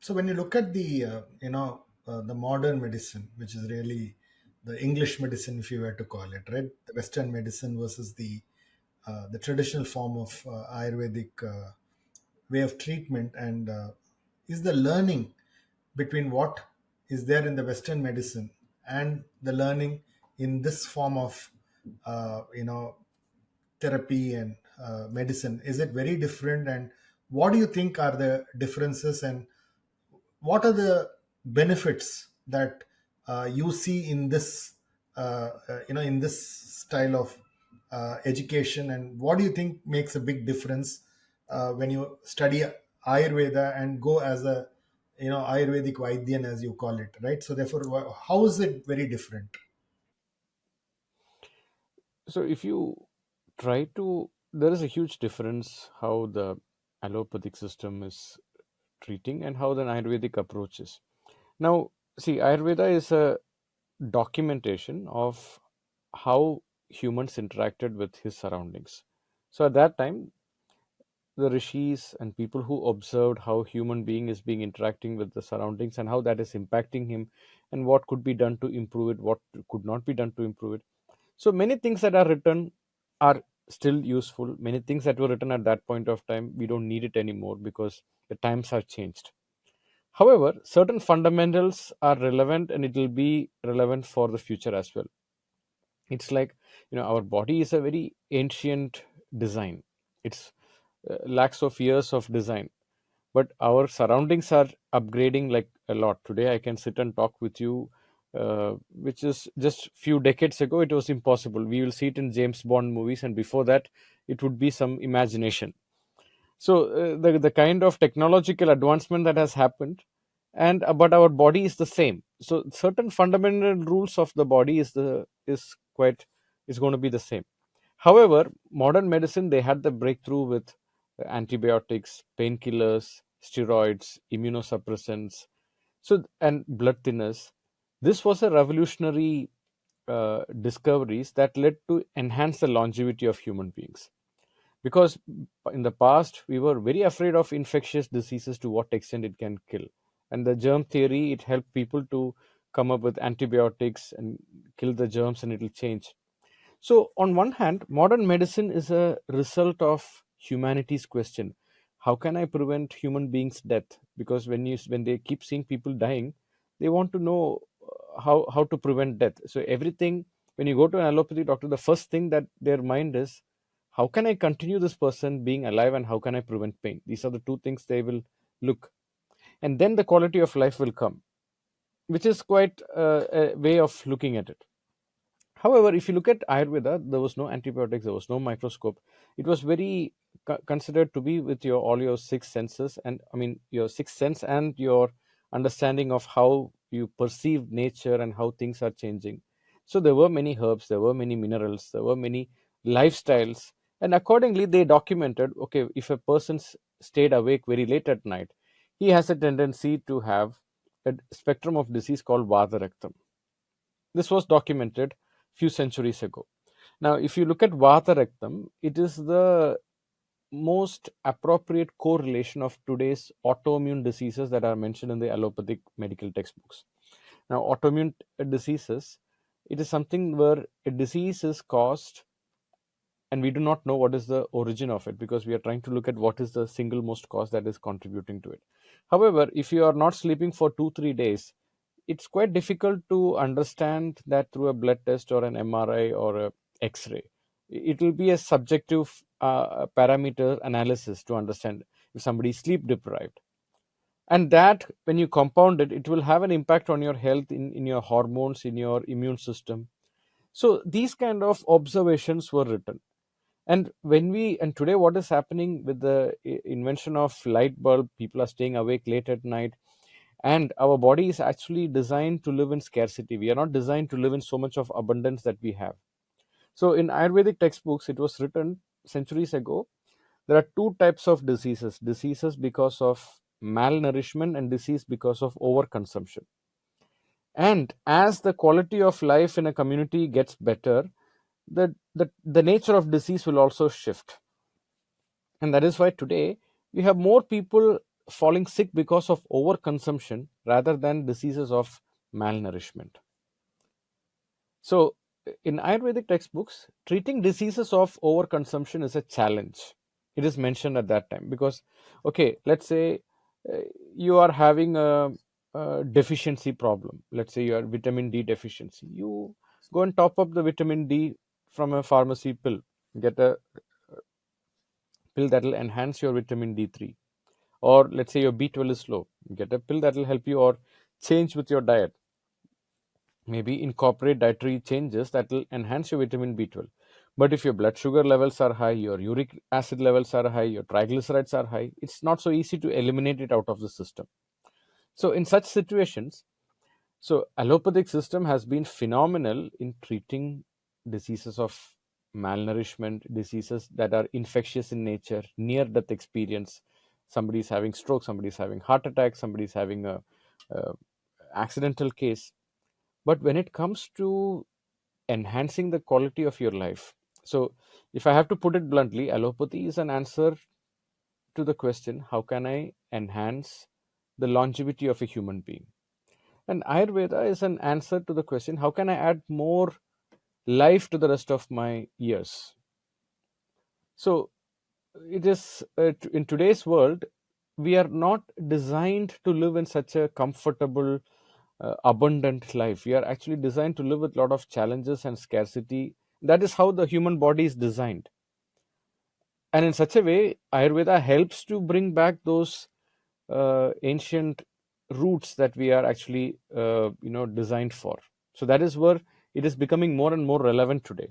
So when you look at the modern medicine, which is really the English medicine, if you were to call it, right, the Western medicine versus the traditional form of Ayurvedic way of treatment, and is the learning between what is there in the Western medicine and the learning in this form of therapy and medicine, is it very different? And what do you think are the differences, and what are the benefits that you see in this in this style of education, and what do you think makes a big difference when you study Ayurveda and go as a Ayurvedic Vaidyan, as you call it, right? So therefore, how is it very different? So if you try to, there is a huge difference how the allopathic system is treating and how the Ayurvedic approach is. Now, see, Ayurveda is a documentation of how humans interacted with his surroundings. So at that time, the rishis and people who observed how human being is being interacting with the surroundings and how that is impacting him and what could be done to improve it, what could not be done to improve it. So many things that are written are still useful. Many things that were written at that point of time, we don't need it anymore because the times have changed. However, certain fundamentals are relevant and it will be relevant for the future as well. It's like, our body is a very ancient design. It's lakhs of years of design, but our surroundings are upgrading like a lot. Today I can sit and talk with you, which is just few decades ago it was impossible. We will see it in James Bond movies, and before that it would be some imagination. So the kind of technological advancement that has happened, and but our body is the same. So certain fundamental rules of the body is going to be the same. However, modern medicine, they had the breakthrough with antibiotics, painkillers, steroids, immunosuppressants, so and blood thinners. This was a revolutionary discoveries that led to enhance the longevity of human beings, because in the past we were very afraid of infectious diseases, to what extent it can kill. And the germ theory, it helped people to come up with antibiotics and kill the germs and it will change. So on one hand, modern medicine is a result of humanity's question: how can I prevent human beings death? Because when they keep seeing people dying, they want to know how to prevent death. So everything, when you go to an allopathy doctor, the first thing that their mind is, how can I continue this person being alive and how can I prevent pain? These are the two things they will look, and then the quality of life will come, which is quite a way of looking at it. However, if you look at Ayurveda, there was no antibiotics, there was no microscope. It was very considered to be with your all your six senses, and I mean your sixth sense and your understanding of how you perceive nature and how things are changing. So there were many herbs, there were many minerals, there were many lifestyles, and accordingly they documented. Okay, if a person stayed awake very late at night, he has a tendency to have a spectrum of disease called Vata. This was documented few centuries ago. Now, if you look at Vata Rektam, it is the most appropriate correlation of today's autoimmune diseases that are mentioned in the allopathic medical textbooks. Now, autoimmune diseases, it is something where a disease is caused and we do not know what is the origin of it, because we are trying to look at what is the single most cause that is contributing to it. However, if you are not sleeping for 2 3 days, it's quite difficult to understand that through a blood test or an MRI or a X-ray. It will be a subjective parameter analysis to understand if somebody is sleep deprived, and that when you compound it, it will have an impact on your health, in your hormones, in your immune system. So these kind of observations were written. And today what is happening with the invention of light bulb, people are staying awake late at night, and our body is actually designed to live in scarcity. We are not designed to live in so much of abundance that we have. So in Ayurvedic textbooks, it was written centuries ago, there are two types of diseases because of malnourishment and disease because of overconsumption. And as the quality of life in a community gets better, the nature of disease will also shift. And that is why today we have more people falling sick because of overconsumption rather than diseases of malnourishment. So, in Ayurvedic textbooks, treating diseases of overconsumption is a challenge. It is mentioned at that time because, okay, let's say uh, you are having a deficiency problem. Let's say you are vitamin D deficiency. You go and top up the vitamin D from a pharmacy pill. Get a pill that will enhance your vitamin D3. Or let's say your B12 is low. Get a pill that will help you, or change with your diet. Maybe incorporate dietary changes that will enhance your vitamin B12. But if your blood sugar levels are high, your uric acid levels are high, your triglycerides are high, it's not so easy to eliminate it out of the system. So in such situations, so allopathic system has been phenomenal in treating diseases of malnourishment, diseases that are infectious in nature, near death experience. Somebody is having stroke, somebody is having heart attack, somebody is having a accidental case. But when it comes to enhancing the quality of your life, so if I have to put it bluntly, allopathy is an answer to the question, how can I enhance the longevity of a human being? And Ayurveda is an answer to the question, how can I add more life to the rest of my years? So it is in today's world, we are not designed to live in such a comfortable, abundant life. We are actually designed to live with a lot of challenges and scarcity. That is how the human body is designed. And in such a way, Ayurveda helps to bring back those ancient roots that we are actually designed for. So that is where it is becoming more and more relevant today.